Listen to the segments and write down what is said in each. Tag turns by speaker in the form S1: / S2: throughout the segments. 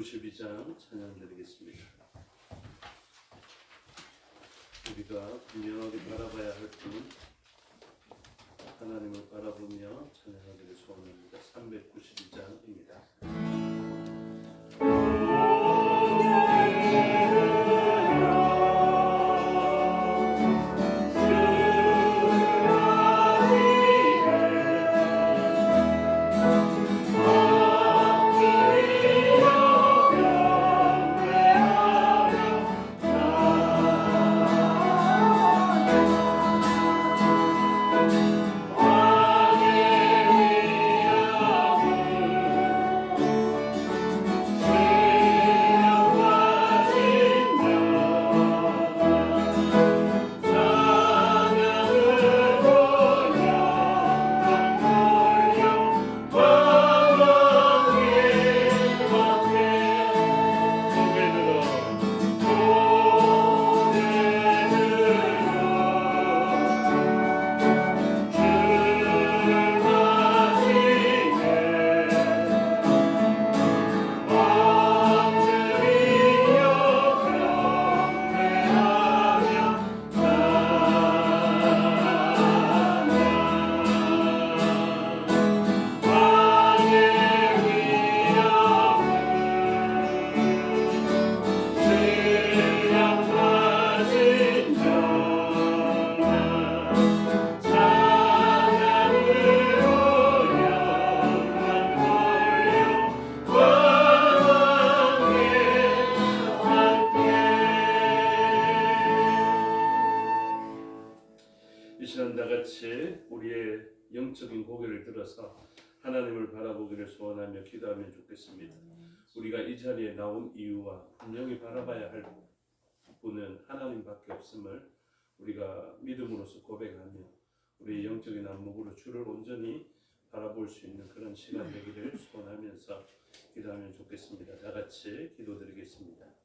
S1: 392장 찬양드리겠습니다. 우리가 분명하게 바라봐야 할 분은 하나님을 바라보며 찬양하기를 소원합니다. 392장입니다. 이 시간 다같이 우리의 영적인 고개를 들어서 하나님을 바라보기를 소원하며 기도하면 좋겠습니다. 우리가 이 자리에 나온 이유와 분명히 바라봐야 할 분은 하나님밖에 없음을 우리가 믿음으로써 고백하며 우리의 영적인 안목으로 주를 온전히 바라볼 수 있는 그런 시간 되기를 소원하면서 기도하면 좋겠습니다. 다같이 기도드리겠습니다.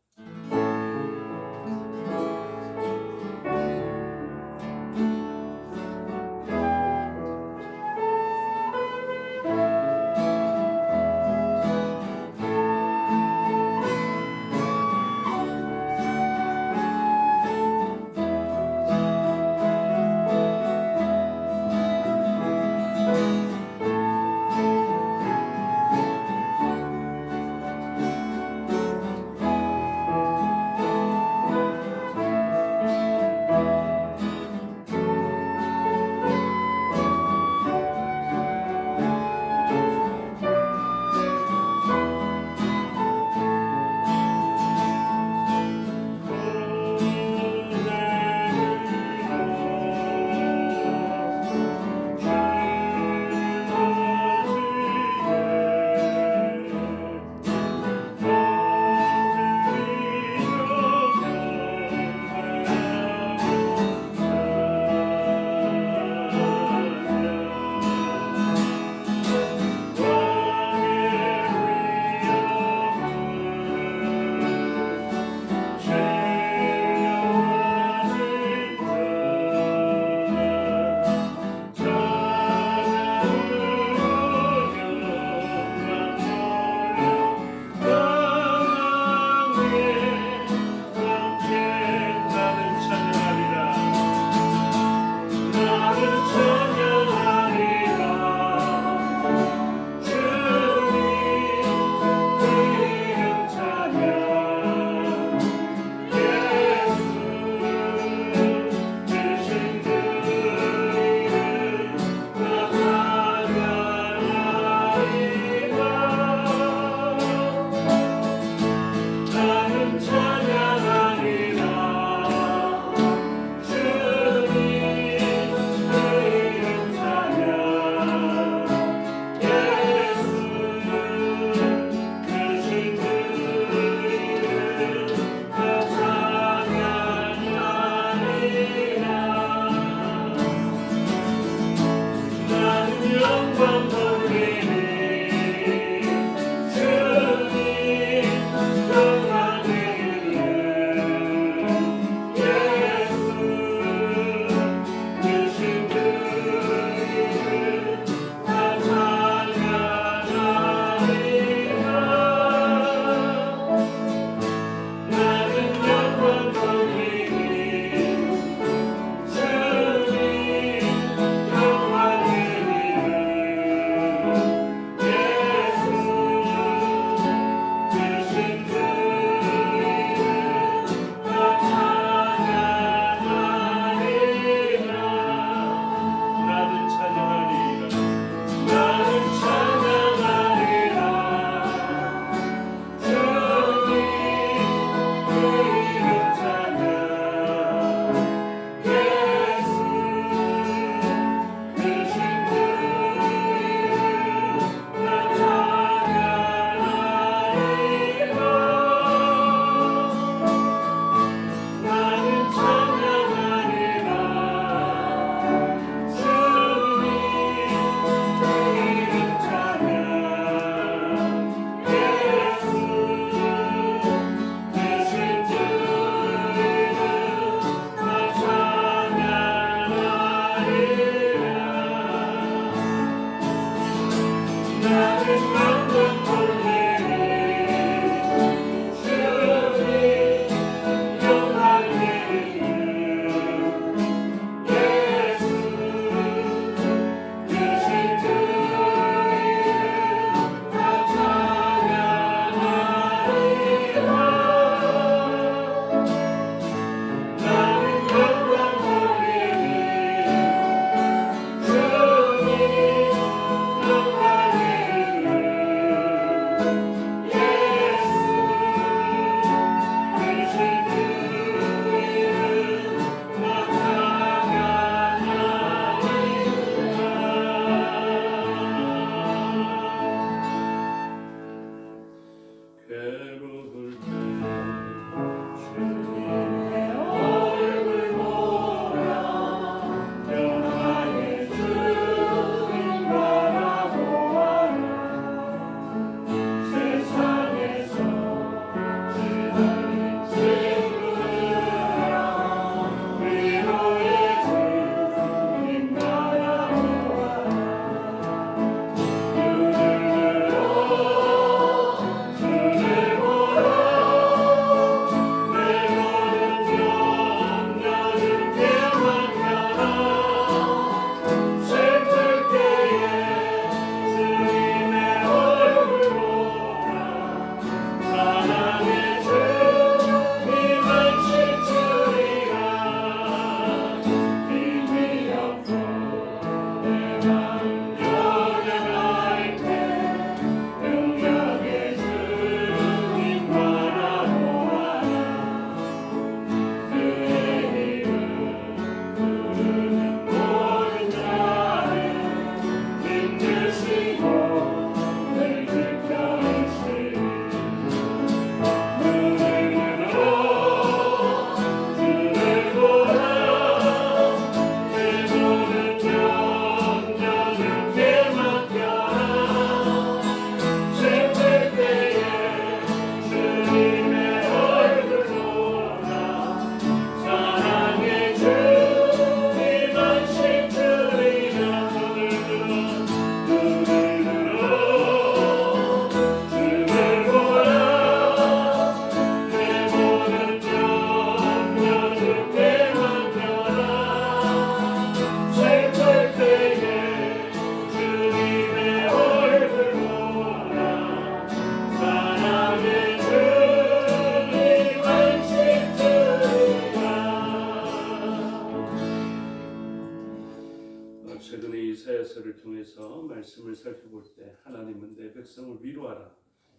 S1: 이사야서를 통해서 말씀을 살펴볼 때 하나님은 내 백성을 위로하라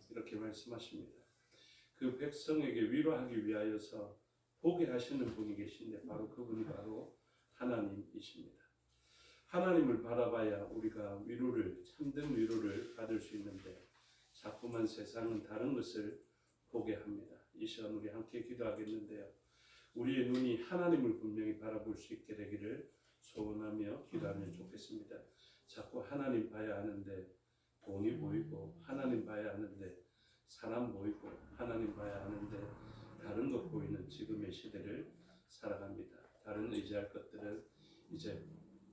S1: 이렇게 말씀하십니다. 그 백성에게 위로하기 위하여서 보게 하시는 분이 계신데 바로 그분이 바로 하나님이십니다. 하나님을 바라봐야 우리가 위로를 참된 위로를 받을 수 있는데 자꾸만 세상은 다른 것을 보게 합니다. 이 시간 우리 함께 기도하겠는데요. 우리의 눈이 하나님을 분명히 바라볼 수 있게 되기를 소원하며 기도하면 좋겠습니다. 자꾸 하나님 봐야 하는데 돈이 보이고 하나님 봐야 하는데 사람 보이고 하나님 봐야 하는데 다른 것 보이는 지금의 시대를 살아갑니다. 다른 의지할 것들은 이제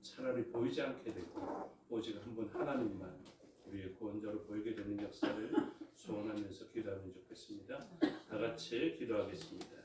S1: 차라리 보이지 않게 되고 오직 한 분 하나님만 우리의 구원자로 보이게 되는 역사를 소원하면서 기도하면 좋겠습니다. 다 같이 기도하겠습니다.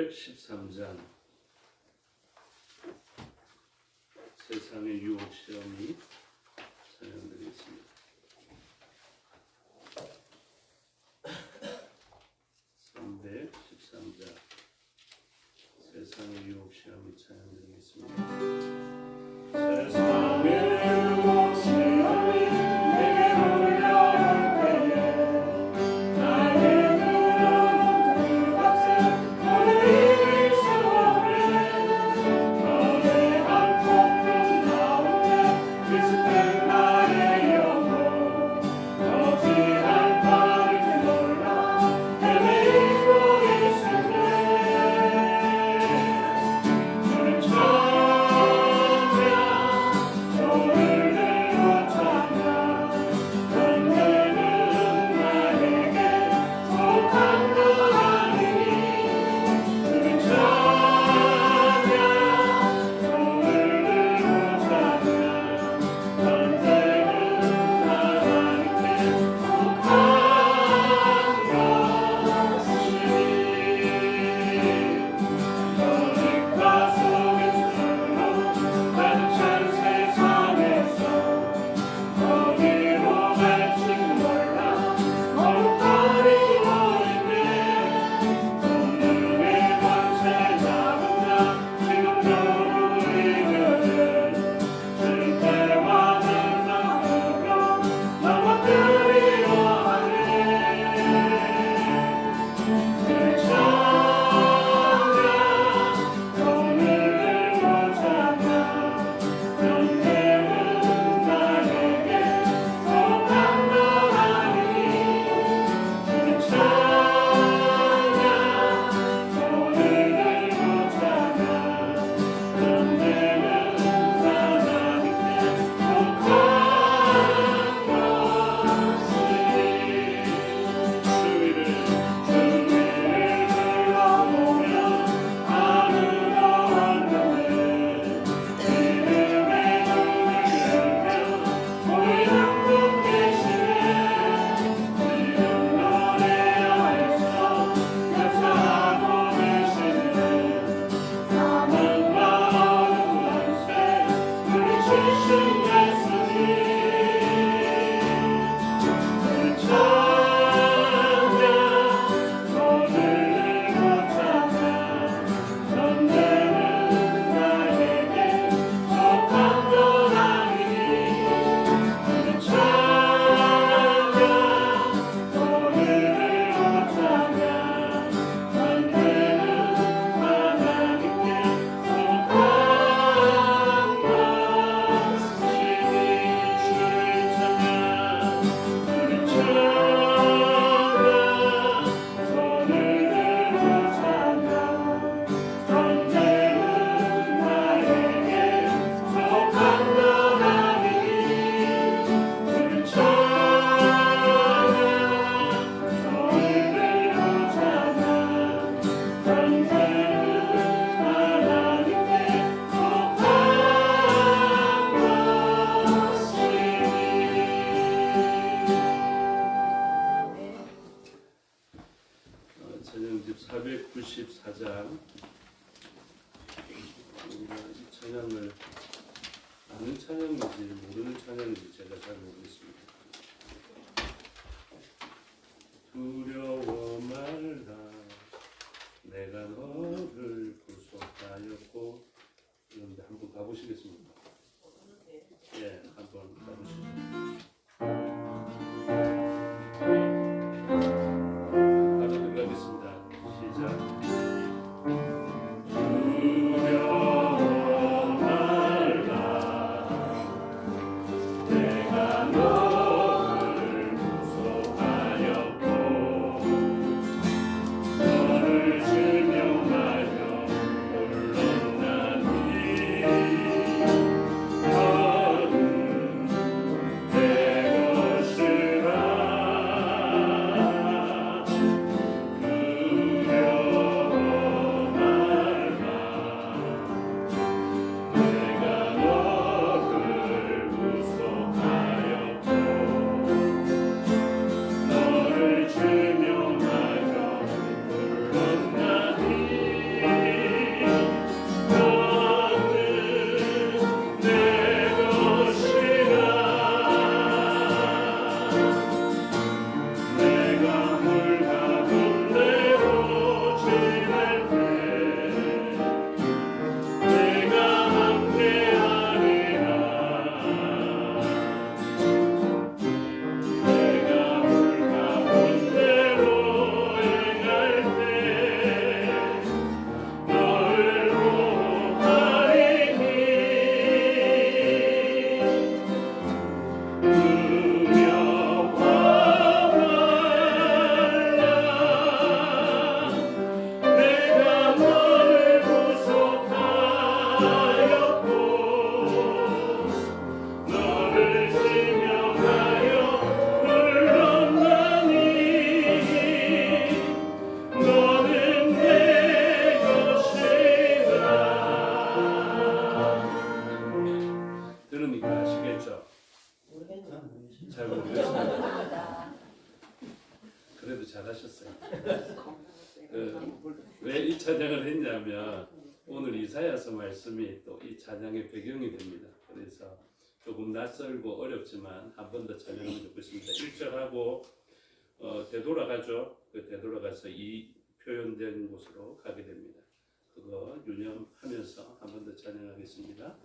S1: 313장 세상의 유혹 시험이 찬양드리겠습니다. 313장 세상의 유혹 시험이 찬양드리겠습니다. 세상의 유혹 시험이 내게 몰려올 때에 나의 눈은 그것을 너를 이길 수 없네. 거대한 폭풍 가운데 위축된 나의 영혼 어찌할 바를 몰라 헤매이고 있을 때 주를 찾아 손을 들고 찾아 언제는 나에게 속한 것 아니니 주를 찾아 손을 들고 찾아 언제는 하나님께 속한 것이니 너희가 속일수록 가득 찬 세상에서 어디로 갈지 몰라 멍하니 보이네. 본능의 권세 잡은 자 지금도 우리들은 실패와 절망으로 넘어뜨리려 하네. 주를 찾아 손을 들고 찾아 언제는 나에게 속한 것 아니니 주를 찾아 손을 들고 찾아 언제는 하나님께 속한 것이니 주위를 둘러보면 아무도 없는데 믿음의 눈을 열면 보이는 분 계시네. 지금 노래 안에서 역사하고 계시네. 사망과 어둠 안새 물리치신 예수님 주를 찾아 손을 들고 찾아 언제는 나에게 속한 것 아니니 주를 찾아 손을 들고 찾아 언제는 하나님께 속한 것이니 주를 찾아 주를 찾아 손을 들고 찾아 언제는 나에게 속한 것 아니니 주를 찾아 손을 들고 찾아 언제는 하나님께 속한 것이니 찬양집 494장 우리가 이 찬양을 아는 찬양인지 모르는 찬양인지 제가 잘 모르겠습니다. 두려워 말라 내가 너를 구속하였고 그런데 한번 가보시겠습니까? 예, 한번 가보시죠. 바로 들어가겠습니다. 시작. 두려워 말라 내가 너 잘 모르겠습니다. 그래도 잘하셨어요. 왜 이 찬양을 했냐면 오늘 이사야서 말씀이 또 이 찬양의 배경이 됩니다. 그래서 조금 낯설고 어렵지만 한 번 더 찬양하면 좋겠습니다. 1절하고 되돌아가죠. 그 되돌아가서 이 표현된 곳으로 가게 됩니다. 그거 유념하면서 한 번 더 찬양하겠습니다.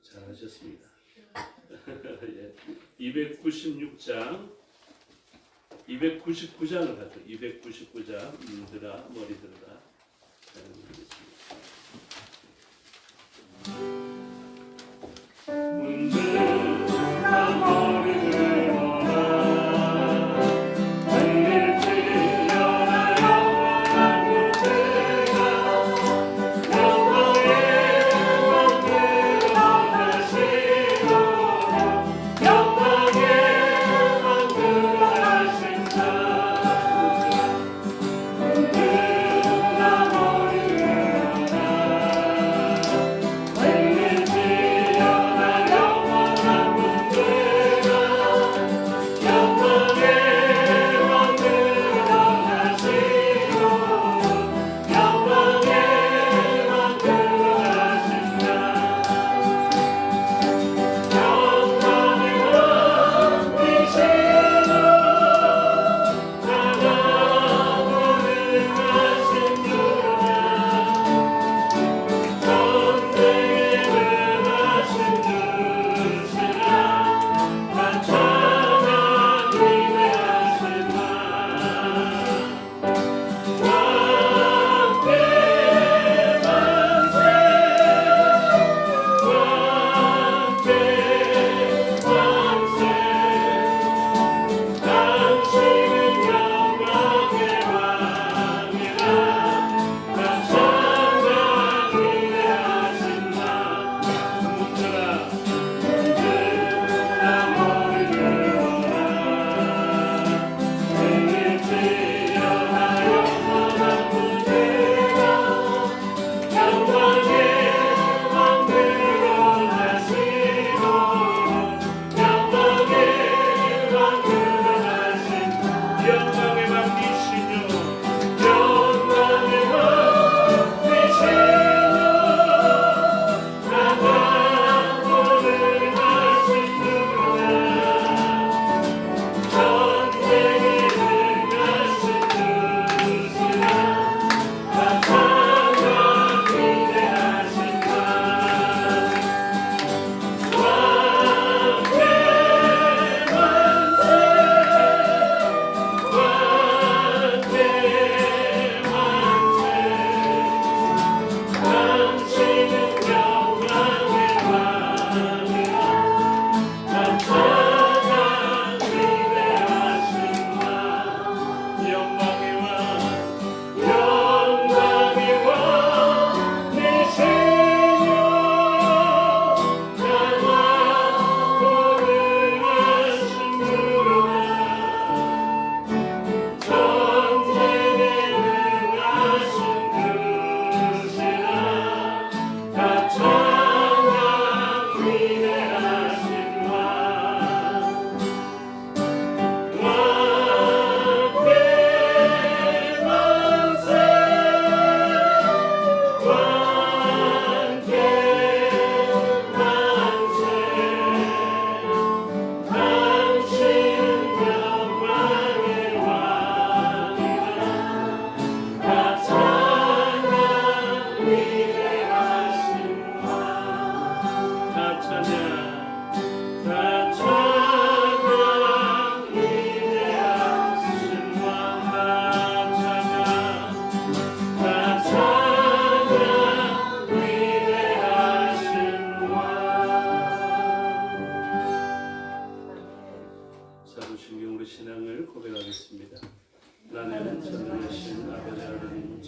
S1: 잘하셨습니다. 예. 299장을 하죠. 299장 들아 머리 들어라.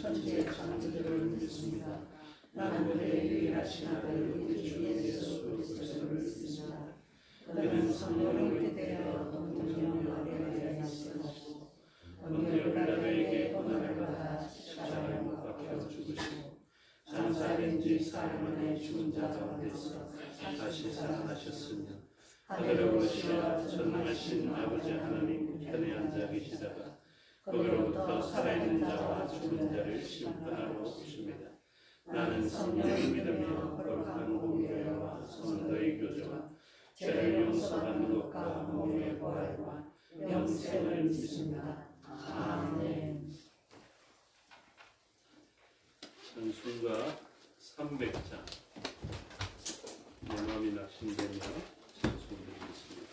S2: 천지의 창조주를 믿습니다. 나는 그의 유일하신 아들 우리 주 예수 그리스도를 믿습니다. 그는 성령을 잇대어 동정녀 마리아에게 나시고 본디오 빌라도에게 고난을 받아 십자가에 못 박혀 죽으시고 장사된 지 사흘 만에 죽은 자 가운데서 다시 살아나셨으며 하늘에 오르시어 전능하신 아버지 하나님 우편에 앉아 계시다가 거기로부터 살아있는 자와 죽은 자를 심판하러 오십니다. 나는 성령을 믿으며 거룩한 공교회와 성도의 교제와 죄를 용서받는 것과 몸의 부활과 영생을 믿습니다. 아멘.
S1: 찬송가 300장 내 마음이 낙심되며 찬송드리겠습니다.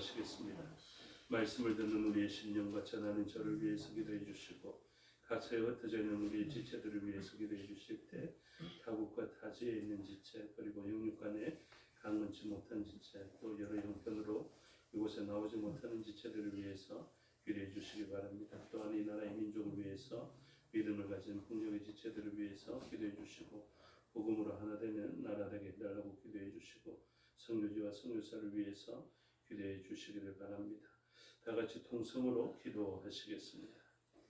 S1: 기도하시겠습니다. 말씀을 듣는 우리의 심령과 전하는 저를 위해서 기도해 주시고 가사에 흩어져 있는 우리의 지체들을 위해서 기도해 주실 때 타국과 타지에 있는 지체 그리고 영육간에 강건치 못한 지체 또 여러 형편으로 이곳에 나오지 못하는 지체들을 위해서 기도해 주시기 바랍니다. 또한 이 나라의 민족을 위해서 믿음을 가진 풍족의 지체들을 위해서 기도해 주시고 복음으로 하나 되는 나라 되게 해달라고 기도해 주시고 선교지와 선교사를 위해서 기도해 주시기를 바랍니다. 다 같이 통성으로 기도하시겠습니다.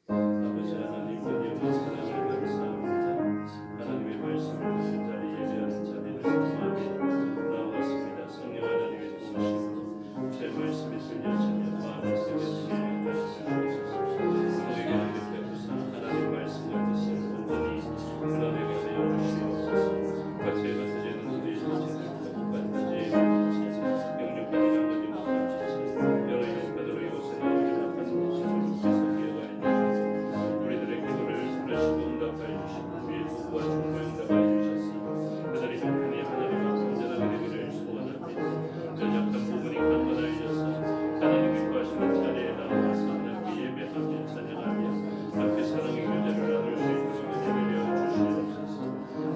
S1: 아버지 하나님, 은혜와 사랑을 감사합니다. 하나님의 말씀을 듣는 자리에 예배하는 자리를 사모하며 나왔습니다. 성령 하나님의 도우심으로 제 말씀이 들려지며 마음을 새겨지게 해주시옵소서. 우리에게 이렇게 하사 하나님 말씀과 뜻을 온전히 드러내게 하여 주시옵소서. 같이 같아지는 우리의 지체들 같은 자의 영육한 이랑은 영육한 지체 여러 영육한으로 이곳에 나오게 나타나는 주께서 기억하여 주시고 우리들의 기도를 들으시고 응답하여 주시고 우리의 도구와 중보에 응답하여 주셨으니 그들이 형편이 하나님과 온전하게 되기를 소원합니다. 연약한 부분이 강건 알려서 하나님이 구하시는 자리에 나와서 하나님께 예배하며 찬양하며 함께 사랑의 교제를 나눌 수 있도록 예배하여 주시옵소서.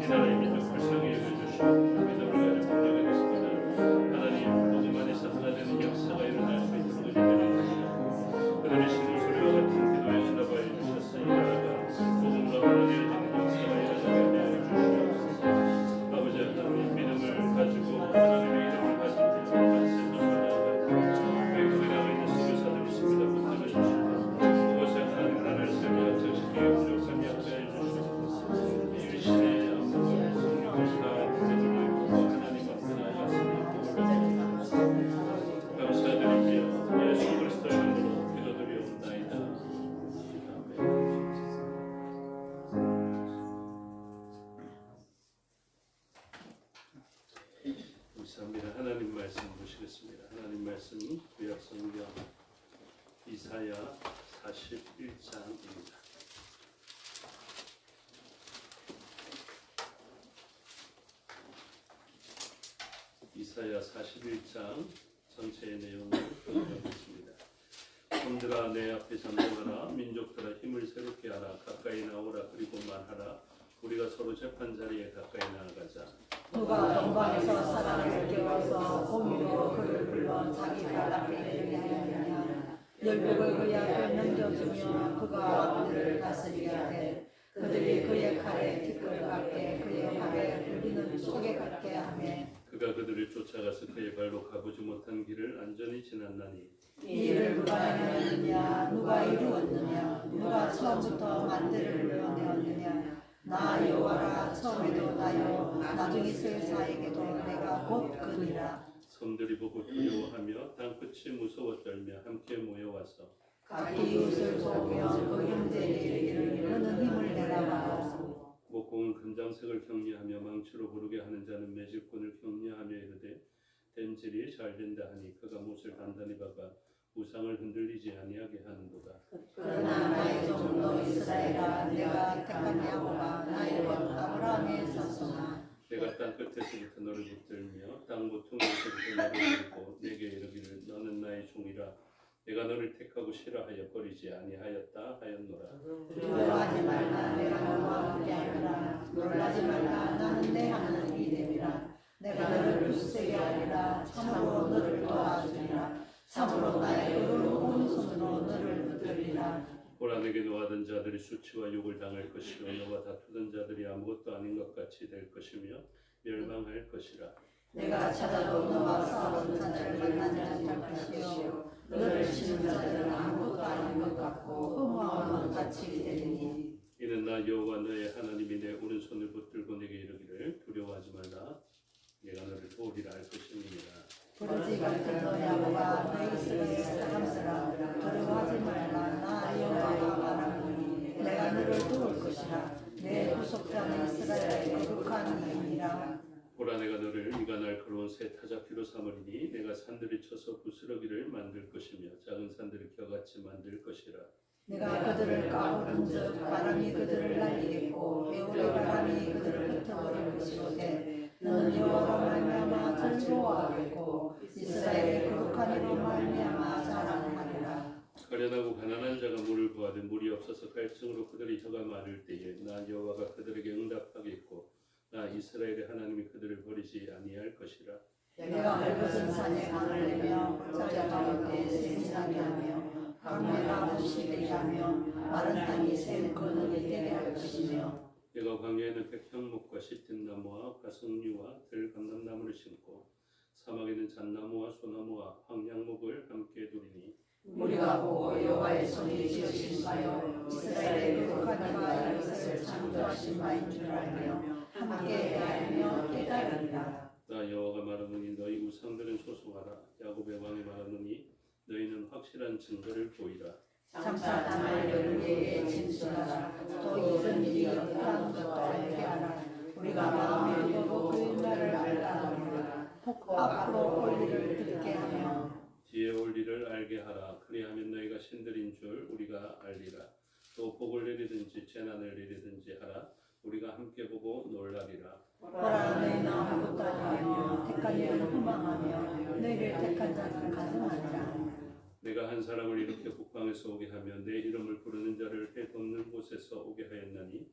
S1: 이 나라의 민족 불쌍히 여겨주시고 믿음을 가지고 공격하겠습니다. 하나님 복음 안에서 하나 되는 역사가 일어날 수 있도록 예배를 주시고 그들의 신음소리와 같은 기도에 응답하여 주셔서 이 나라가 복음으로 하나 되어지는 역사가 일어나게 하여 주시옵소서. 아버지 하나님 믿음을 가지고 하나님의 이름을 가진 자들을 세상을 외국에 나가 있는 선교사들 있습니다. 붙들어 주시고 그곳에 하나님 나라를 세우며 역사시키게 부족함이 하여 주시옵소서. 이 시대에 아버지 성령을 다하는 하나님 앞에 나아갔으니 감사드리며 예수 그리스도의 이름으로 기도드리옵나이다. 아멘. 감사합니다. 하나님 말씀 보시겠습니다. 하나님 말씀 구약 성경 이사야 41장입니다. 이사야 41장 전체의 내용을 읽어보겠습니다. 손들아 내 앞에 잠잠하라. 민족들아 힘을 새롭게 하라. 가까이 나오라. 그리고 말하라. 우리가 서로 재판 자리에 가까이 나아가자.
S2: 누가 영광에서 사람을 깨워서 공의로 그를 불러 자기 발 앞에 이르게 하느냐. 열국을 그의 앞에 넘겨주며 그가 왕들을 다스리게 하되 그들이 그의 칼에 티끌 같게 그의 발에 울리는 속에 같게 하며
S1: 그가 그들을 쫓아가서 그의 발로 가보지 못한 길을 안전히 지났나니
S2: 이 일을 누가 행하였느냐. 누가 이루었느냐. 누가 처음부터 만대를 불러내었느냐. 나 여호와라. 처음에도 나요 나중에 셀 자에게도 내가 곧 그니라.
S1: 섬들이 보고 두려워하며 땅끝이 무서워 떨며 함께 모여와서
S2: 각기 이웃을 보며 그 형제에게 이르기를 너는 힘을 내라 하고
S1: 목공은 금장색을 격려하며 망치로 부르게 하는 자는 매질꾼을 격려하며 이르되 댐질이 잘 된다 하니 그가 못을 단단히 박아 우상을 흔들리지 아니하게 하는도다.
S2: 그러나 나의 종 너 이스라엘아. 내가 택한 야곱아. 나의 것 아브라함의 자손아.
S1: 내가 땅 끝에서부터 너를 붙들며 땅 모퉁이에서부터 너를 들고 내게 이르기를 너는 나의 종이라. 내가 너를 택하고 싫어하여 버리지 아니하였다 하였노라.
S2: 두려워하지 말라. 내가 너와 함께하리라. 놀라지 말라. 나는 내 하나님이 됨이라. 내가 너를 굳세게 하리라. 참으로 너를 도와주리라. 참으로 나의 의로운 오른손으로 너를 붙들리라.
S1: 보라 내게 노하던 자들이 수치와 욕을 당할 것이요 너와 다투던 자들이 아무것도 아닌 것 같이 될 것이며 멸망할 것이라.
S2: 내가 찾아도 너와 싸우는 자들을 만나지 못할 것이요 너를 치는 자들은 아무것도 아닌 것 같고 허무한 것 같이 되리니
S1: 이는 나 여호와 너의 하나님이 내 오른손을 붙들고 내게 이르기를 두려워하지 말라. 내가 너를 도우리라 할 것임이니라.
S2: 부르지 같은 너 야곱아. 너 이스라엘 사람들아. 두려워하지 말라. 나 여호와가 말하노니 내가 너를 도울 것이라. 내 구속자는 이스라엘의 거룩한 이이니라.
S1: 보라 내가 너를 네가 날카로운 새 타작기로 삼으리니 내가 산들을 쳐서 부스러기를 만들 것이며 작은 산들을 겨같이 만들 것이라.
S2: 내가 그들을 까부른즉 바람이 그들을 날리겠고 배울의 바람이 그들을 흩어버릴 것이로되 너는 여호와로 말미암아 즐거워하겠고 이스라엘의 거룩한 이로 말미암아 자랑하리라.
S1: 가련하고 가난한 자가 물을 구하되 물이 없어서 갈증으로 그들의 혀가 마를 때에 나 여호와가 그들에게 응답하겠고 나 이스라엘의 하나님이 그들을 버리지 아니할 것이라.
S2: 내가 헐벗은 산에 강을 내며 흑자 가운데 샘나게 하며 강매가 부시되게 하며 마른 땅이 샘 거느게 되게 할 것이며
S1: 내가 광야에는 백향목과 시팀나무와 가성류와 들감람나무를 심고 사막에는 잣나무와 소나무와 황양목을 함께 두리니
S2: 우리가 보고 여호와의 손이 지으신 바요 이스라엘의 거룩한 바 이것을 창조하신 바인 줄 알며 함께 알며 깨달으리라.
S1: 나 여호와가 말하노니 너희 우상들은 소송하라. 야곱의 왕이 말하노니 너희는 확실한 증거를 보이라.
S2: 장차 당할 일을 우리에게 진술하라. 또 이전 일이 어떠한 것도 알게 하라. 우리가 마음에 두고 그 일날을 알라하노라. 앞으로 올 일을 듣게 하며
S1: 뒤에 올 일을 알게 하라. 그리하면 너희가 신들인 줄 우리가 알리라. 또 복을 내리든지 재난을 내리든지 하라. 우리가 함께 보고 놀라리라.
S2: 보라 너희는 아무것도 아니하며 택한 일을 후망하며 너희를 택한 자는 가증하리라.
S1: 내가 한 사람을 이렇게 북방에서 오게 하며 내 이름을 부르는 자를 해 돋는 곳에서 오게 하였나니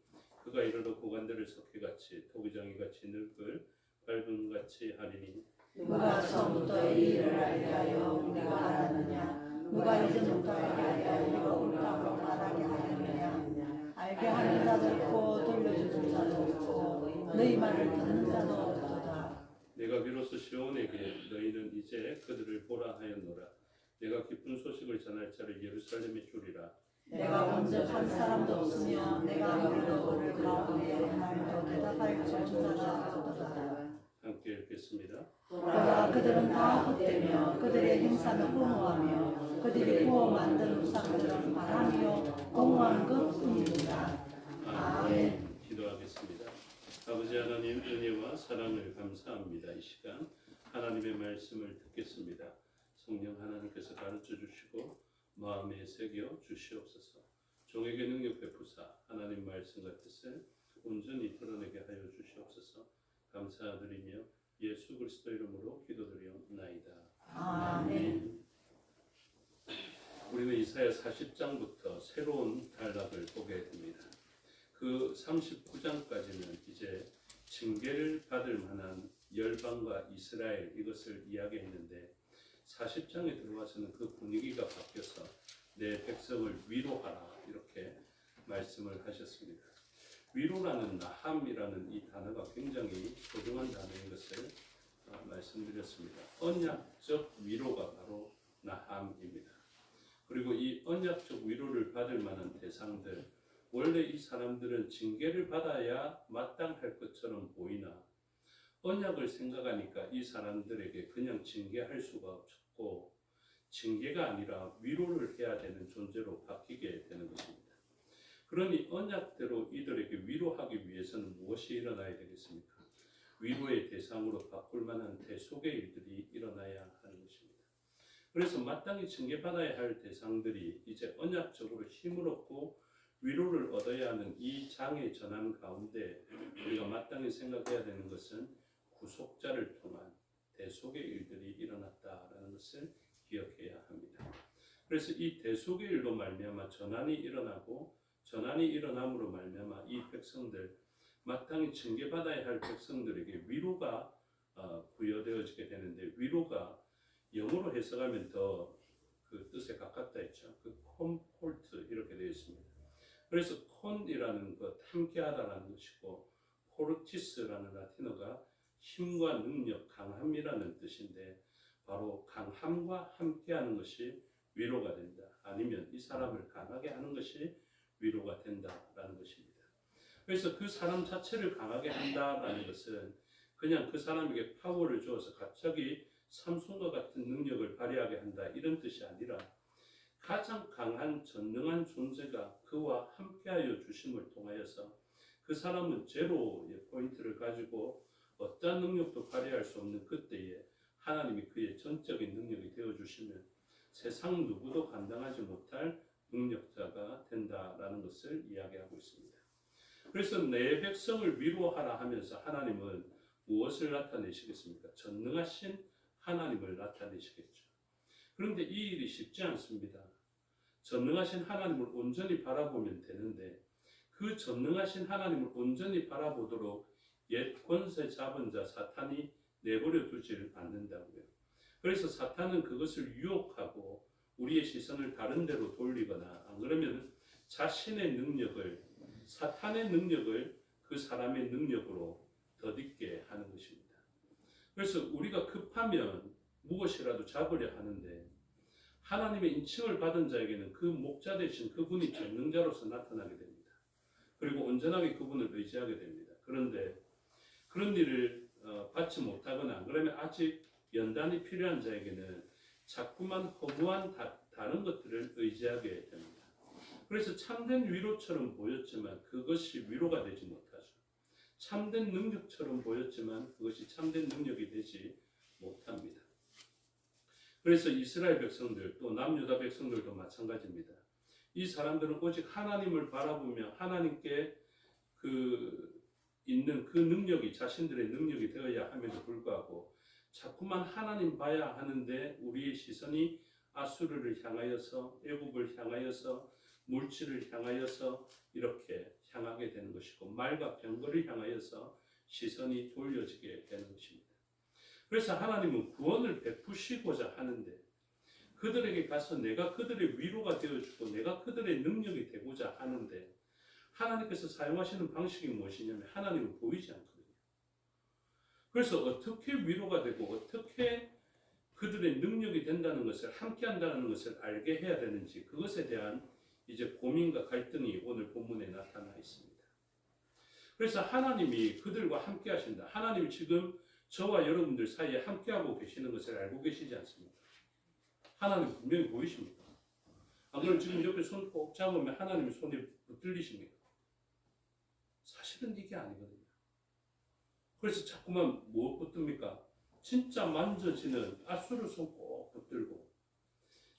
S1: 그가 이르러 고관들을 석회같이 토기장이같이 늙을 밟음같이 하리니
S2: 누가 처음부터 이 일을 알게 하여 우리가 알았느냐? 누가 이전부터 알게 하여 우리가 옳다고 말하게 하였느냐? 알게 하는 자도 있고 돌려주는 자도 있고 너희 말을 듣는 자도 없도다.
S1: 내가 비로소 시온에게 너희는 이제 그들을 보라 하였노라. 내가 기쁜 소식을 전할 자를 예루살렘에 주리라.
S2: 내가 먼저 한 사람도 없으며 내가 물러오를 가운데 말도 대답할 좋은 자가 없도다.
S1: 함께 읽겠습니다.
S2: 보라 그들은 다 헛되며 그들의 행사는 허무하며 그들이 구워 만든 우상들은 바람이요 공허한 것뿐이니라. 아멘.
S1: 기도하겠습니다. 아버지 하나님 은혜와 사랑을 감사합니다. 이 시간 하나님의 말씀을 듣겠습니다. 성령 하나님께서 가르쳐 주시고 마음에 새겨 주시옵소서. 종에게 능력 베푸사 하나님 말씀과 뜻을 온전히 드러내게 하여 주시옵소서. 감사드리며 예수 그리스도 이름으로 기도드리옵나이다.
S2: 아멘.
S1: 우리는 이사야 40장부터 새로운 단락을 보게 됩니다. 그 39장까지는 이제 징계를 받을 만한 열방과 이스라엘 이것을 이야기했는데 40장에 들어와서는 그 분위기가 바뀌어서 내 백성을 위로하라 이렇게 말씀을 하셨습니다. 위로라는 나함이라는 이 단어가 굉장히 소중한 단어인 것을 말씀드렸습니다. 언약적 위로가 바로 나함입니다. 그리고 이 언약적 위로를 받을 만한 대상들, 원래 이 사람들은 징계를 받아야 마땅할 것처럼 보이나 언약을 생각하니까 이 사람들에게 그냥 징계할 수가 없고 징계가 아니라 위로를 해야 되는 존재로 바뀌게 되는 것입니다. 그러니 언약대로 이들에게 위로하기 위해서는 무엇이 일어나야 되겠습니까? 위로의 대상으로 바꿀 만한 대속의 일들이 일어나야 하는 것입니다. 그래서 마땅히 징계받아야 할 대상들이 이제 언약적으로 힘을 얻고 위로를 얻어야 하는 이 장의 전환 가운데 우리가 마땅히 생각해야 되는 것은 구속자를 통한 대속의 일들이 일어났다라는 것을 기억해야 합니다. 그래서 이 대속의 일로 말미암아 전환이 일어나고 전환이 일어남으로 말미암아 이 백성들 마땅히 징계받아야 할 백성들에게 위로가 부여되어지게 되는데 위로가 영어로 해석하면 더 그 뜻에 가깝다 했죠. 그 콤포트 이렇게 되어 있습니다. 그래서 콘이라는 것 함께하다라는 것이고 포르티스라는 라틴어가 힘과 능력, 강함이라는 뜻인데 바로 강함과 함께하는 것이 위로가 된다. 아니면 이 사람을 강하게 하는 것이 위로가 된다라는 것입니다. 그래서 그 사람 자체를 강하게 한다라는 것은 그냥 그 사람에게 파워를 주어서 갑자기 삼손과 같은 능력을 발휘하게 한다 이런 뜻이 아니라 가장 강한 전능한 존재가 그와 함께하여 주심을 통하여서 그 사람은 제로의 포인트를 가지고 어떠한 능력도 발휘할 수 없는 그때에 하나님이 그의 전적인 능력이 되어주시면 세상 누구도 감당하지 못할 능력자가 된다라는 것을 이야기하고 있습니다. 그래서 내 백성을 위로하라 하면서 하나님은 무엇을 나타내시겠습니까? 전능하신 하나님을 나타내시겠죠. 그런데 이 일이 쉽지 않습니다. 전능하신 하나님을 온전히 바라보면 되는데 그 전능하신 하나님을 온전히 바라보도록 옛 권세 잡은 자 사탄이 내버려 두지를 않는다고요. 그래서 사탄은 그것을 유혹하고 우리의 시선을 다른 데로 돌리거나 안 그러면 자신의 능력을 사탄의 능력을 그 사람의 능력으로 덧입게 하는 것입니다. 그래서 우리가 급하면 무엇이라도 잡으려 하는데 하나님의 인칭을 받은 자에게는 그 목자 되신 그분이 전능자로서 나타나게 됩니다. 그리고 온전하게 그분을 의지하게 됩니다. 그런데 그런 일을 받지 못하거나 그러면 아직 연단이 필요한 자에게는 자꾸만 허무한 다른 것들을 의지하게 됩니다. 그래서 참된 위로처럼 보였지만 그것이 위로가 되지 못하죠. 참된 능력처럼 보였지만 그것이 참된 능력이 되지 못합니다. 그래서 이스라엘 백성들 또 남유다 백성들도 마찬가지입니다. 이 사람들은 오직 하나님을 바라보며 하나님께 있는 그 능력이 자신들의 능력이 되어야 함에도 불구하고 자꾸만 하나님 봐야 하는데 우리의 시선이 아수르를 향하여서 애굽을 향하여서 물질을 향하여서 이렇게 향하게 되는 것이고 말과 병거를 향하여서 시선이 돌려지게 되는 것입니다. 그래서 하나님은 구원을 베푸시고자 하는데 그들에게 가서 내가 그들의 위로가 되어주고 내가 그들의 능력이 되고자 하는데 하나님께서 사용하시는 방식이 무엇이냐면 하나님은 보이지 않거든요. 그래서 어떻게 위로가 되고 어떻게 그들의 능력이 된다는 것을 함께 한다는 것을 알게 해야 되는지 그것에 대한 이제 고민과 갈등이 오늘 본문에 나타나 있습니다. 그래서 하나님이 그들과 함께 하신다. 하나님이 지금 저와 여러분들 사이에 함께하고 계시는 것을 알고 계시지 않습니까? 하나님 분명히 보이십니까? 안 그러면 지금 옆에 손 꼭 잡으면 하나님의 손에 붙들리십니까? 사실은 이게 아니거든요. 그래서 자꾸만 뭐 붙듭니까? 진짜 만져지는 아수르 손 꼭 붙들고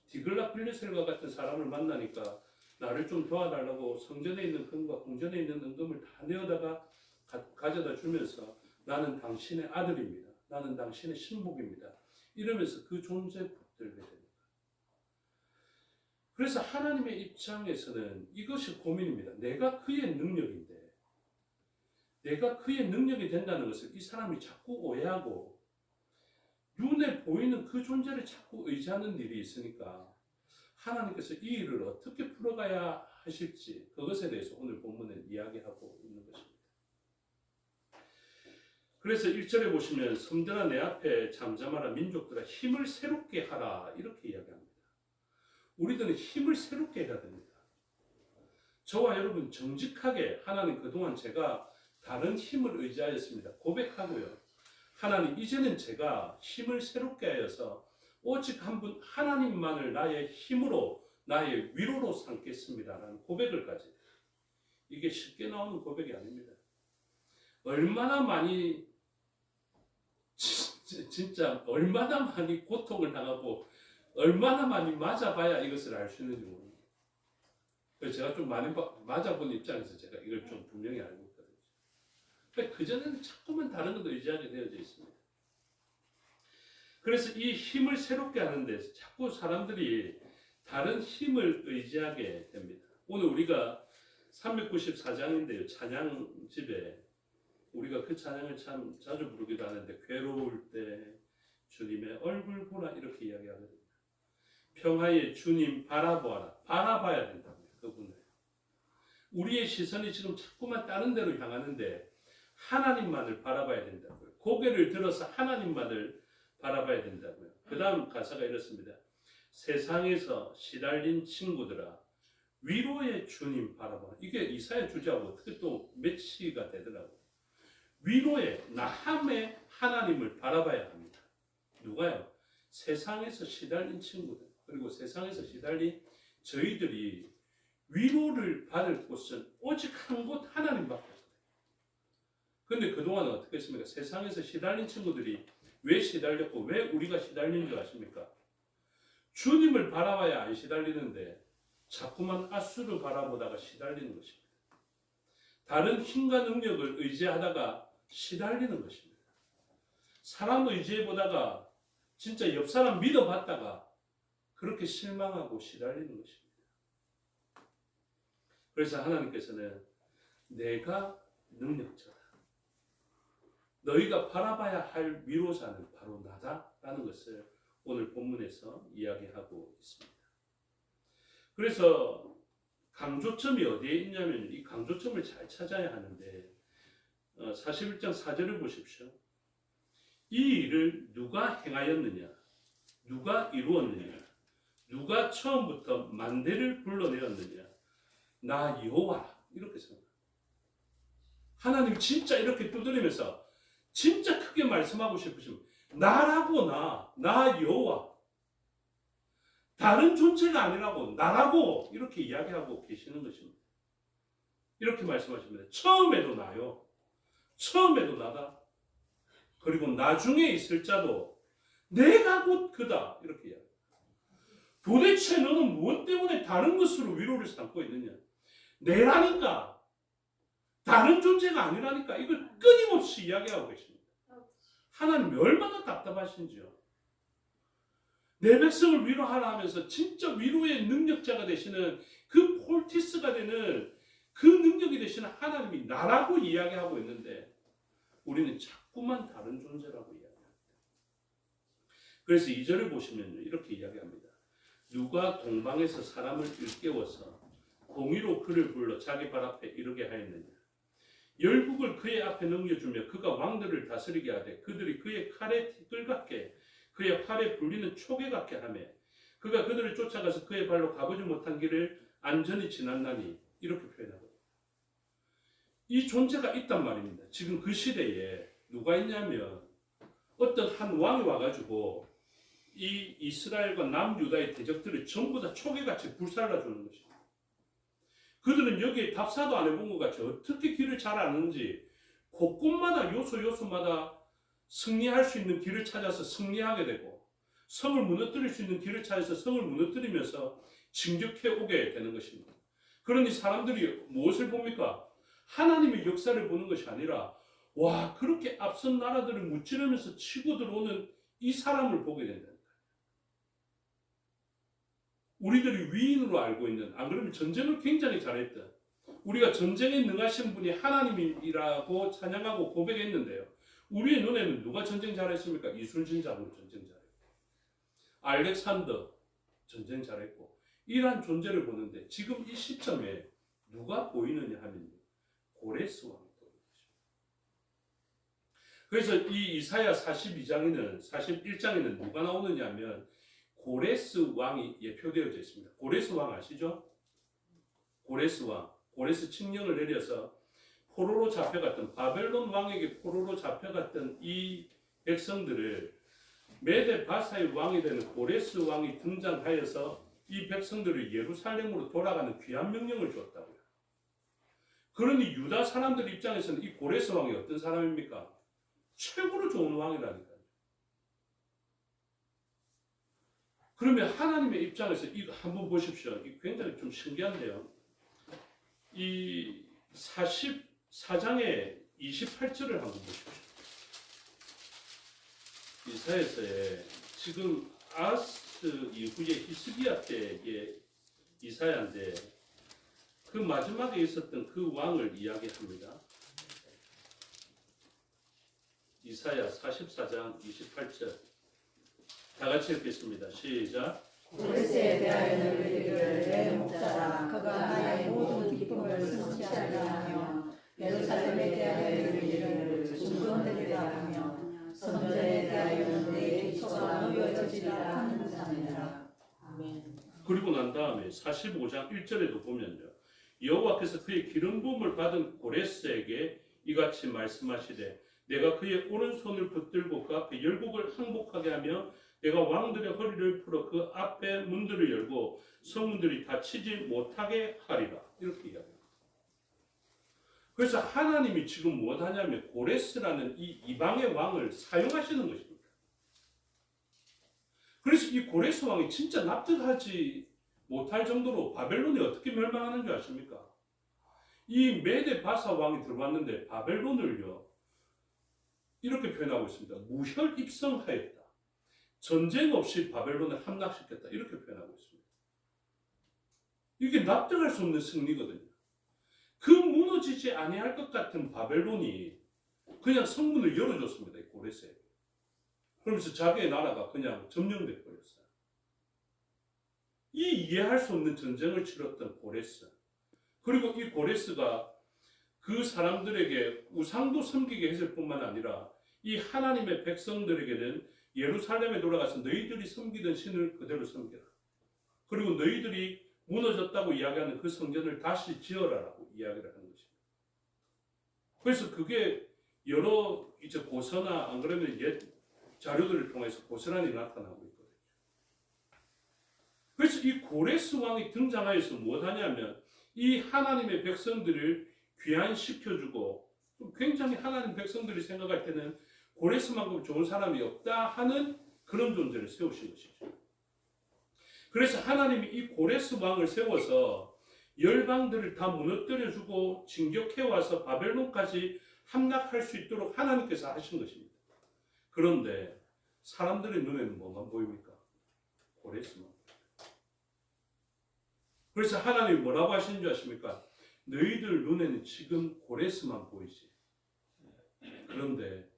S1: 디글라 빌레셀과 같은 사람을 만나니까 나를 좀 도와달라고 성전에 있는 금과 궁전에 있는 은금을 다 내어다가 가져다 주면서 나는 당신의 아들입니다. 나는 당신의 신복입니다. 이러면서 그 존재에 붙들게 됩니다. 그래서 하나님의 입장에서는 이것이 고민입니다. 내가 그의 능력인데 내가 그의 능력이 된다는 것을 이 사람이 자꾸 오해하고 눈에 보이는 그 존재를 자꾸 의지하는 일이 있으니까 하나님께서 이 일을 어떻게 풀어가야 하실지 그것에 대해서 오늘 본문은 이야기하고 있는 것입니다. 그래서 1절에 보시면 섬들아 내 앞에 잠잠하라 민족들아 힘을 새롭게 하라 이렇게 이야기합니다. 우리들은 힘을 새롭게 해야 됩니다. 저와 여러분 정직하게 하나님 그동안 제가 다른 힘을 의지하였습니다. 고백하고요. 하나님 이제는 제가 힘을 새롭게 하여서 오직 한 분 하나님만을 나의 힘으로 나의 위로로 삼겠습니다라는 고백을 가지고 이게 쉽게 나오는 고백이 아닙니다. 얼마나 많이 진짜 얼마나 많이 고통을 당하고 얼마나 많이 맞아봐야 이것을 알 수 있는지 모릅니다. 그래서 제가 좀 많이 맞아본 입장에서 제가 이걸 좀 분명히 알고 있거든요. 그전에는 자꾸만 다른 것도 의지하게 되어져 있습니다. 그래서 이 힘을 새롭게 하는데 자꾸 사람들이 다른 힘을 의지하게 됩니다. 오늘 우리가 394장인데요. 찬양집에 우리가 그 찬양을 참 자주 부르기도 하는데 괴로울 때 주님의 얼굴 보라 이렇게 이야기하거든요. 평화의 주님 바라보아라. 바라봐야 된다고요. 그분을. 우리의 시선이 지금 자꾸만 다른 데로 향하는데 하나님만을 바라봐야 된다고요. 고개를 들어서 하나님만을 바라봐야 된다고요. 그 다음 가사가 이렇습니다. 세상에서 시달린 친구들아 위로의 주님 바라봐라. 이게 이사야 주제하고 어떻게 또 매치가 되더라고요. 위로의 나함의 하나님을 바라봐야 합니다. 누가요? 세상에서 시달린 친구들 그리고 세상에서 시달린 저희들이 위로를 받을 곳은 오직 한 곳 하나님밖에 없어요. 그런데 그동안 어떻게 했습니까? 세상에서 시달린 친구들이 왜 시달렸고 왜 우리가 시달린 줄 아십니까? 주님을 바라봐야 안 시달리는데 자꾸만 아수를 바라보다가 시달리는 것입니다. 다른 힘과 능력을 의지하다가 시달리는 것입니다. 사람 의지해보다가 진짜 옆 사람 믿어봤다가 그렇게 실망하고 시달리는 것입니다. 그래서 하나님께서는 내가 능력자다. 너희가 바라봐야 할 위로자는 바로 나다라는 것을 오늘 본문에서 이야기하고 있습니다. 그래서 강조점이 어디에 있냐면 이 강조점을 잘 찾아야 하는데 41장 4절을 보십시오. 이 일을 누가 행하였느냐? 누가 이루었느냐? 누가 처음부터 만대를 불러내었느냐? 나 여호와. 이렇게 생각합니다. 하나님 진짜 이렇게 두드리면서 진짜 크게 말씀하고 싶으시면 나라고 나 여호와. 다른 존재가 아니라고 나라고 이렇게 이야기하고 계시는 것입니다. 이렇게 말씀하십니다. 처음에도 나요. 처음에도 나다. 그리고 나중에 있을 자도 내가 곧 그다. 이렇게 이야기합니다. 도대체 너는 무엇 때문에 다른 것으로 위로를 삼고 있느냐? 내라니까. 다른 존재가 아니라니까. 이걸 끊임없이 이야기하고 계십니다. 하나님이 얼마나 답답하신지요. 내 백성을 위로하라 하면서 진짜 위로의 능력자가 되시는 그 폴티스가 되는 그 능력이 되시는 하나님이 나라고 이야기하고 있는데 우리는 자꾸만 다른 존재라고 이야기합니다. 그래서 2절을 보시면 이렇게 이야기합니다. 누가 동방에서 사람을 일깨워서 공의로 그를 불러 자기 발 앞에 이르게 하였느냐. 열국을 그의 앞에 넘겨주며 그가 왕들을 다스리게 하되 그들이 그의 칼에 뜰같게 그의 활에 불리는 촉에 같게 하며 그가 그들을 쫓아가서 그의 발로 가보지 못한 길을 안전히 지났나니. 이렇게 표현하거든요. 이 존재가 있단 말입니다. 지금 그 시대에 누가 있냐면 어떤 한 왕이 와가지고 이 이스라엘과 남유다의 대적들을 전부 다 촉에같이 불살라주는 것입니다. 그들은 여기에 답사도 안 해본 것 같이 어떻게 길을 잘 아는지 곳곳마다 요소마다 승리할 수 있는 길을 찾아서 승리하게 되고 성을 무너뜨릴 수 있는 길을 찾아서 성을 무너뜨리면서 진격해 오게 되는 것입니다. 그러니 사람들이 무엇을 봅니까? 하나님의 역사를 보는 것이 아니라 와 그렇게 앞선 나라들을 무찌르면서 치고 들어오는 이 사람을 보게 된다. 우리들이 위인으로 알고 있는, 안 그러면 전쟁을 굉장히 잘했던, 우리가 전쟁에 능하신 분이 하나님이라고 찬양하고 고백했는데요. 우리의 눈에는 누가 전쟁 잘했습니까? 이순신 장군 전쟁 잘했고, 알렉산더 전쟁 잘했고, 이러한 존재를 보는데 지금 이 시점에 누가 보이느냐 하면 고레스 왕이 보이는 것입니다. 그래서 이 이사야 41장에는 누가 나오느냐 하면 고레스 왕이 예표되어져 있습니다. 고레스 왕 아시죠? 고레스 왕, 고레스 칙령을 내려서 포로로 잡혀갔던 바벨론 왕에게 포로로 잡혀갔던 이 백성들을 메데 바사의 왕이 되는 고레스 왕이 등장하여서 이 백성들을 예루살렘으로 돌아가는 귀한 명령을 주었다고요. 그러니 유다 사람들 입장에서는 이 고레스 왕이 어떤 사람입니까? 최고로 좋은 왕이라니까요. 그러면 하나님의 입장에서 이거 한번 보십시오. 이거 굉장히 좀 신기한데요. 이 44장의 28절을 한번 보십시오. 이사야서에 지금 아스 이후에 히스기야 때의 이사야인데 그 마지막에 있었던 그 왕을 이야기합니다. 이사야 44장 28절 다 같이 읽겠습니다. 시작.
S2: 고레스에 대하여는 이르기를 내 목자라 그가 나의 모든 기쁨을 성취하리라 하며 예루살렘에 대하여 이르기를 중건되리라 하며 성전에 대하여는 내 기초가 놓여지리라 하는 자니라. 아멘.
S1: 그리고 난 다음에 45장 1절에도 보면요. 여호와께서 그의 기름 부음을 받은 고레스에게 이같이 말씀하시되 내가 그의 오른손을 붙들고 그 앞에 열국을 항복하게 하며 내가 왕들의 허리를 풀어 그 앞에 문들을 열고 성문들이 닫히지 못하게 하리라. 이렇게 이야기합니다. 그래서 하나님이 지금 무엇하냐면 고레스라는 이 이방의 왕을 사용하시는 것입니다. 그래서 이 고레스 왕이 진짜 납득하지 못할 정도로 바벨론이 어떻게 멸망하는 줄 아십니까? 이 메데 바사 왕이 들어왔는데 바벨론을요 이렇게 표현하고 있습니다. 무혈입성하였다. 전쟁 없이 바벨론을 함락시켰다. 이렇게 표현하고 있습니다. 이게 납득할 수 없는 승리거든요. 그 무너지지 아니할 것 같은 바벨론이 그냥 성문을 열어줬습니다. 이 고레스에게. 그러면서 자기의 나라가 그냥 점령돼 버렸어요. 이 이해할 수 없는 전쟁을 치렀던 고레스. 그리고 이 고레스가 그 사람들에게 우상도 섬기게 했을 뿐만 아니라 이 하나님의 백성들에게는 예루살렘에 돌아가서 너희들이 섬기던 신을 그대로 섬겨라. 그리고 너희들이 무너졌다고 이야기하는 그 성전을 다시 지어라라고 이야기를 하는 것입니다. 그래서 그게 여러 이제 고서나 안 그러면 옛 자료들을 통해서 고스란히 나타나고 있거든요. 그래서 이 고레스 왕이 등장하여서 무엇하냐면 이 하나님의 백성들을 귀환시켜주고, 굉장히 하나님 백성들이 생각할 때는 고레스만큼 좋은 사람이 없다 하는 그런 존재를 세우신 것이죠. 그래서 하나님이 이 고레스 왕을 세워서 열방들을 다 무너뜨려주고 진격해와서 바벨론까지 함락할 수 있도록 하나님께서 하신 것입니다. 그런데 사람들의 눈에는 뭐만 보입니까? 고레스만. 그래서 하나님이 뭐라고 하시는 줄 아십니까? 너희들 눈에는 지금 고레스만 보이지. 그런데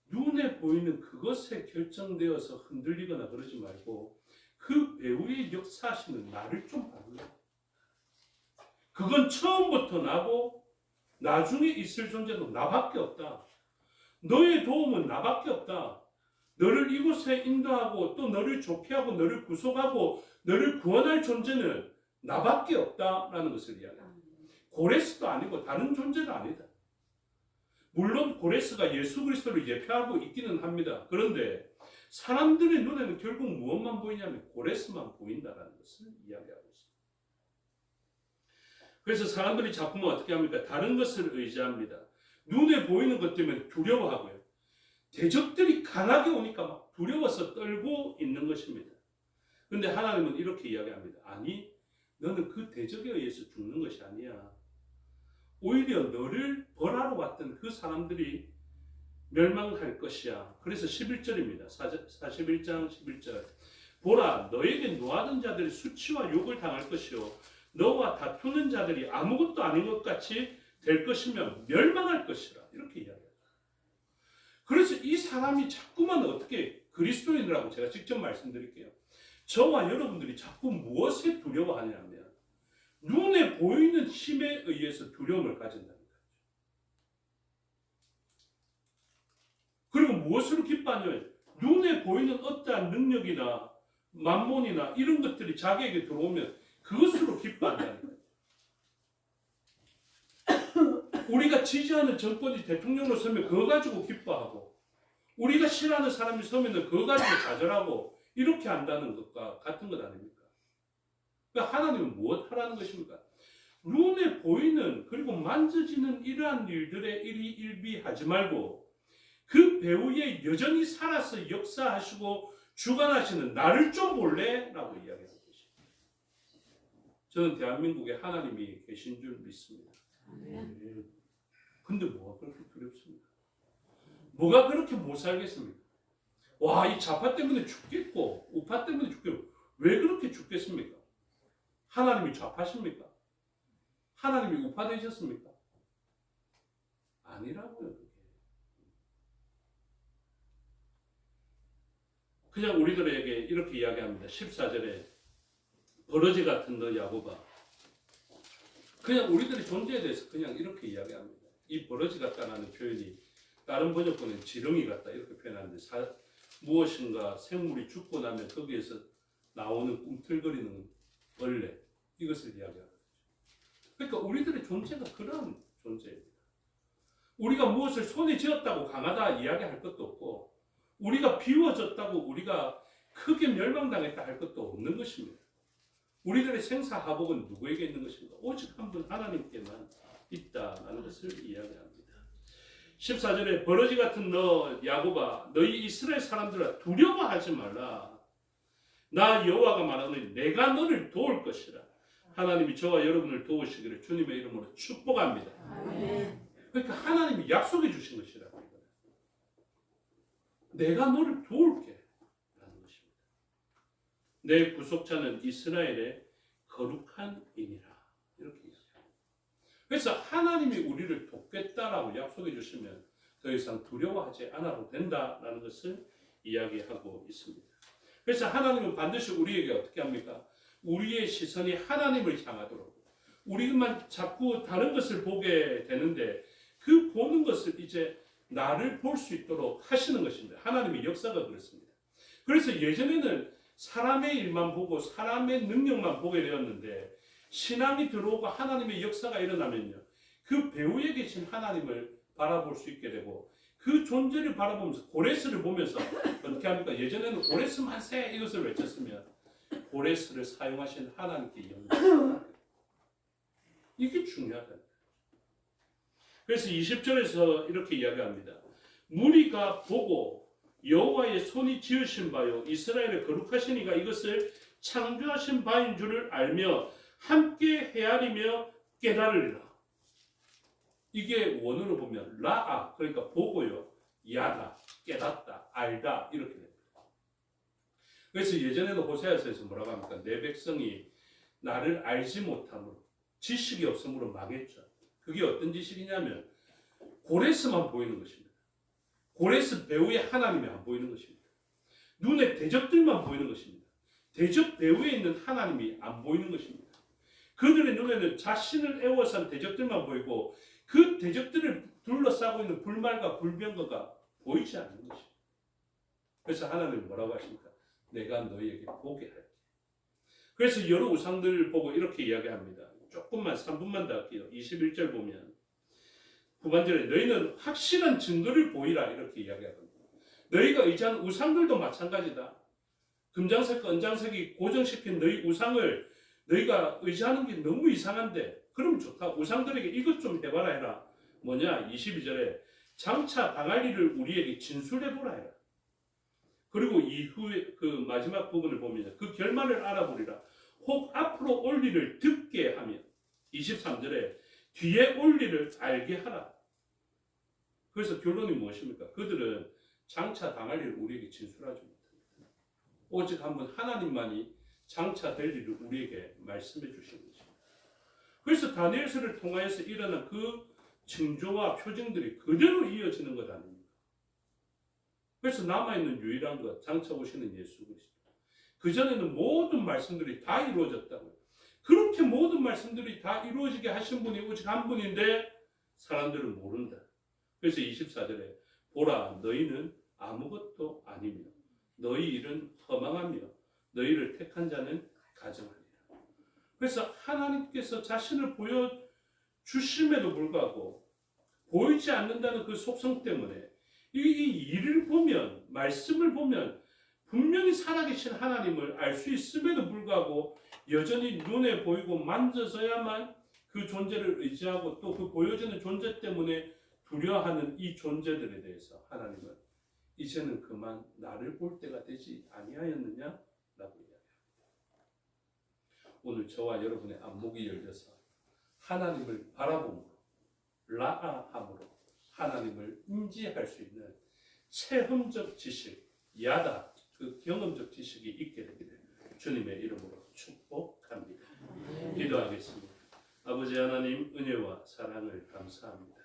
S1: 눈에 보이는 그것에 결정되어서 흔들리거나 그러지 말고 그 배후의 역사하시는 나를 좀 봐줄래? 그건 처음부터 나고 나중에 있을 존재도 나밖에 없다. 너의 도움은 나밖에 없다. 너를 이곳에 인도하고 또 너를 좁혀하고 너를 구속하고 너를 구원할 존재는 나밖에 없다라는 것을 이야기합니다. 고레스도 아니고 다른 존재도 아니다. 물론 고레스가 예수 그리스도를 예표하고 있기는 합니다. 그런데 사람들의 눈에는 결국 무엇만 보이냐면 고레스만 보인다라는 것을 이야기하고 있습니다. 그래서 사람들이 자꾸만 어떻게 합니까? 다른 것을 의지합니다. 눈에 보이는 것 때문에 두려워하고요. 대적들이 강하게 오니까 막 두려워서 떨고 있는 것입니다. 그런데 하나님은 이렇게 이야기합니다. 아니, 너는 그 대적에 의해서 죽는 것이 아니야. 오히려 너를 벌하러 왔던 그 사람들이 멸망할 것이야. 그래서 11절입니다. 41장 11절. 보라, 너에게 노하던 자들이 수치와 욕을 당할 것이요 너와 다투는 자들이 아무것도 아닌 것 같이 될 것이며 멸망할 것이라. 이렇게 이야기합니다. 그래서 이 사람이 자꾸만 어떻게 그리스도인이라고 제가 직접 말씀드릴게요. 저와 여러분들이 자꾸 무엇에 두려워하냐면 눈에 보이는 힘에 의해서 두려움을 가진다는 거죠. 그리고 무엇으로 기뻐하냐면 눈에 보이는 어떠한 능력이나 만몬이나 이런 것들이 자기에게 들어오면 그것으로 기뻐한다는 거예요. 우리가 지지하는 정권이 대통령으로 서면 그거 가지고 기뻐하고 우리가 싫어하는 사람이 서면 그거 가지고 좌절하고 이렇게 한다는 것과 같은 것 아닙니까? 그러니까 하나님은 무엇 하라는 것입니까? 눈에 보이는 그리고 만져지는 이러한 일들에 일비하지 말고 그 배후에 여전히 살아서 역사하시고 주관하시는 나를 좀 볼래? 라고 이야기하는 것입니다. 저는 대한민국에 하나님이 계신 줄 믿습니다. 근데 뭐가 그렇게 두렵습니까? 뭐가 그렇게 못 살겠습니까? 와, 이 좌파 때문에 죽겠고 우파 때문에 죽겠고 왜 그렇게 죽겠습니까? 하나님이 좌파십니까? 하나님이 우파 되셨습니까? 아니라고요. 그냥 우리들에게 이렇게 이야기합니다. 14절에 버러지 같은 너 야곱아. 그냥 우리들의 존재에 대해서 그냥 이렇게 이야기합니다. 이 버러지 같다는 표현이 다른 번역본은 지렁이 같다 이렇게 표현하는데 무엇인가 생물이 죽고 나면 거기에서 나오는 꿈틀거리는 벌레 이것을 이야기하는 거죠. 그러니까 우리들의 존재가 그런 존재입니다. 우리가 무엇을 손에 쥐었다고 강하다 이야기할 것도 없고 우리가 비워졌다고 우리가 크게 멸망당했다 할 것도 없는 것입니다. 우리들의 생사하복은 누구에게 있는 것인가? 오직 한 분 하나님께만 있다라는 것을 이야기합니다. 14절에 버러지 같은 너 야곱아 너희 이스라엘 사람들아 두려워하지 말라. 나 여호와가 말하노니 내가 너를 도울 것이라. 하나님이 저와 여러분을 도우시기를 주님의 이름으로 축복합니다. 아멘. 그러니까 하나님이 약속해 주신 것이라. 내가 너를 도울게 라는 것입니다. 내 구속자는 이스라엘의 거룩한 이니라. 이렇게 얘기합니다. 그래서 하나님이 우리를 돕겠다라고 약속해 주시면 더 이상 두려워하지 않아도 된다라는 것을 이야기하고 있습니다. 그래서 하나님은 반드시 우리에게 어떻게 합니까? 우리의 시선이 하나님을 향하도록 우리만 자꾸 다른 것을 보게 되는데 그 보는 것을 이제 나를 볼 수 있도록 하시는 것입니다. 하나님의 역사가 그렇습니다. 그래서 예전에는 사람의 일만 보고 사람의 능력만 보게 되었는데 신앙이 들어오고 하나님의 역사가 일어나면요. 그 배후에 계신 하나님을 바라볼 수 있게 되고 그 존재를 바라보면서 고레스를 보면서 어떻게 합니까? 예전에는 고레스 만세 이것을 외쳤으면 고레스를 사용하신 하나님께 영광. 이게 중요하다. 그래서 20절에서 이렇게 이야기합니다. 무리가 보고 여호와의 손이 지으신 바요 이스라엘의 거룩하신 이가 이것을 창조하신 바인 줄을 알며 함께 헤아리며 깨달으리라. 이게 원어로 보면 라아 그러니까 보고요 야다 깨닫다 알다 이렇게 됩니다. 그래서 예전에는 호세아서에서 뭐라고 합니까? 내 백성이 나를 알지 못함으로 지식이 없음으로 망했죠. 그게 어떤 지식이냐면 고레스만 보이는 것입니다. 고레스 배후에 하나님이 안 보이는 것입니다. 눈에 대적들만 보이는 것입니다. 대적 배후에 있는 하나님이 안 보이는 것입니다. 그들의 눈에는 자신을 애워싼 대적들만 보이고 그 대적들을 둘러싸고 있는 불말과 불병거가 보이지 않는 것입니다. 그래서 하나님은 뭐라고 하십니까? 내가 너희에게 보게 할게. 그래서 여러 우상들을 보고 이렇게 이야기합니다. 조금만 3분만 더 할게요. 21절 보면 후반절에 너희는 확실한 증거를 보이라 이렇게 이야기하거든요. 너희가 의지하는 우상들도 마찬가지다. 금장색과 은장색이 고정시킨 너희 우상을 너희가 의지하는 게 너무 이상한데 그럼 좋다. 우상들에게 이것 좀 해봐라 해라. 뭐냐? 22절에 장차 당할 일을 우리에게 진술해보라 해라. 그리고 이후에 그 마지막 부분을 보면 그 결말을 알아보리라. 혹 앞으로 올 일을 듣게 하며 23절에 뒤에 올 일을 알게 하라. 그래서 결론이 무엇입니까? 그들은 장차 당할 일을 우리에게 진술하지 못합니다. 오직 한번 하나님만이 장차 될 일을 우리에게 말씀해 주신 것입니다. 그래서 다니엘서를 통하여서 일어난 그 징조와 표징들이 그대로 이어지는 것 아닙니까? 그래서 남아있는 유일한 것 장차 오시는 예수 그리스도. 그전에는 모든 말씀들이 다 이루어졌다고요. 그렇게 모든 말씀들이 다 이루어지게 하신 분이 오직 한 분인데 사람들은 모른다. 그래서 24절에 보라 너희는 아무것도 아니며 너희 일은 허망하며 너희를 택한 자는 가정하리라. 그래서 하나님께서 자신을 보여주심에도 불구하고 보이지 않는다는 그 속성 때문에 이 일을 보면 말씀을 보면 분명히 살아계신 하나님을 알 수 있음에도 불구하고 여전히 눈에 보이고 만져져야만 그 존재를 의지하고 또 그 보여지는 존재 때문에 두려워하는 이 존재들에 대해서 하나님은 이제는 그만 나를 볼 때가 되지 아니하였느냐라고 이야기합니다. 오늘 저와 여러분의 안목이 열려서 하나님을 바라봄으로 라아함으로 하나님을 인지할 수 있는 체험적 지식, 야다 그 경험적 지식이 있게 되기를 주님의 이름으로 축복합니다. 기도하겠습니다. 아버지 하나님 은혜와 사랑을 감사합니다.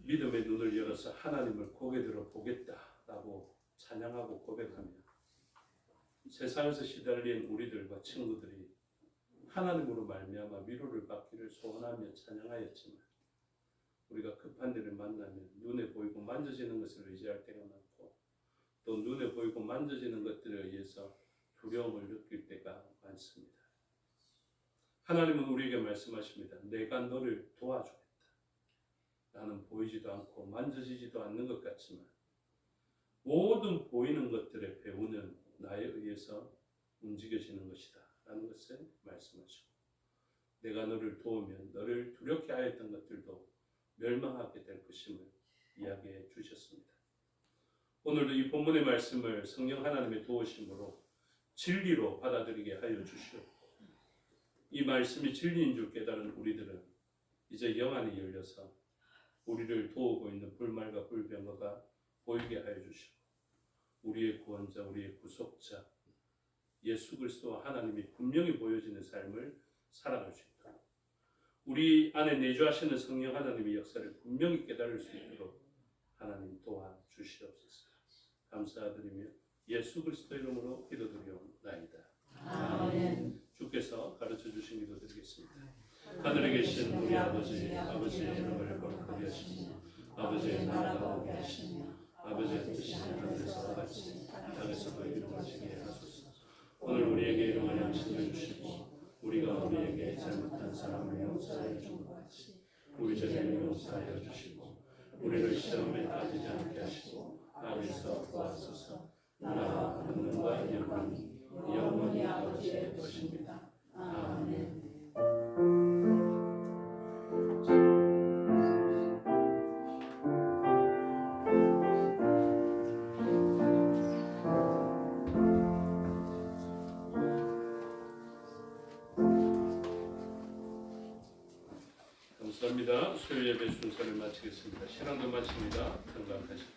S1: 믿음의 눈을 열어서 하나님을 고개 들어 보겠다라고 찬양하고 고백하며 세상에서 시달린 우리들과 친구들이 하나님으로 말미암아 위로를 받기를 소원하며 찬양하였지만 우리가 급한 일을 만나면 눈에 보이고 만져지는 것을 의지할 때가 많고 또 눈에 보이고 만져지는 것들에 의해서 두려움을 느낄 때가 많습니다. 하나님은 우리에게 말씀하십니다. 내가 너를 도와주겠다. 나는 보이지도 않고 만져지지도 않는 것 같지만 모든 보이는 것들의 배후는 나에 의해서 움직여지는 것이다 라는 것을 말씀하시고 내가 너를 도우면 너를 두렵게 하였던 것들도 멸망하게 될 것임을 이야기해 주셨습니다. 오늘도 이 본문의 말씀을 성령 하나님의 도우심으로 진리로 받아들이게 하여 주시옵고 이 말씀이 진리인 줄 깨달은 우리들은 이제 영안이 열려서 우리를 도우고 있는 불말과 불병거가 보이게 하여 주시고 우리의 구원자, 우리의 구속자 예수 그리스도와 하나님이 분명히 보여지는 삶을 살아갈 수 있도록 우리 안에 내주하시는 성령 하나님의 역사를 분명히 깨달을 수 있도록 하나님 도와주시옵소서. 감사드리며 예수 그리스도 이름으로 기도드리옵나이다. 아멘. 주께서 가르쳐 주신 기도 드리겠습니다. 하늘에 계신 우리 아버지의 이름을 거룩하게 하시며 아버지의 나라가 오게 하시며 아버지의 뜻이 하늘에서와 같이 땅에서도 이루어지게 하소서. 오늘 우리에게 일용할 양식을 주시고 우리가 우리에게 잘못한 사람을 용서하여 준 것 같이 우리 죄를 용서하여 주시고 우리를 시험에 빠지지 않게 하시고 악에서 구하소서. 나라와 권능과 영광이 영원히 아버지의 것입니다. 아멘. 감사합니다. 수요 예배 순서를 마치겠습니다. 신앙도 마칩니다. 건강하십시오.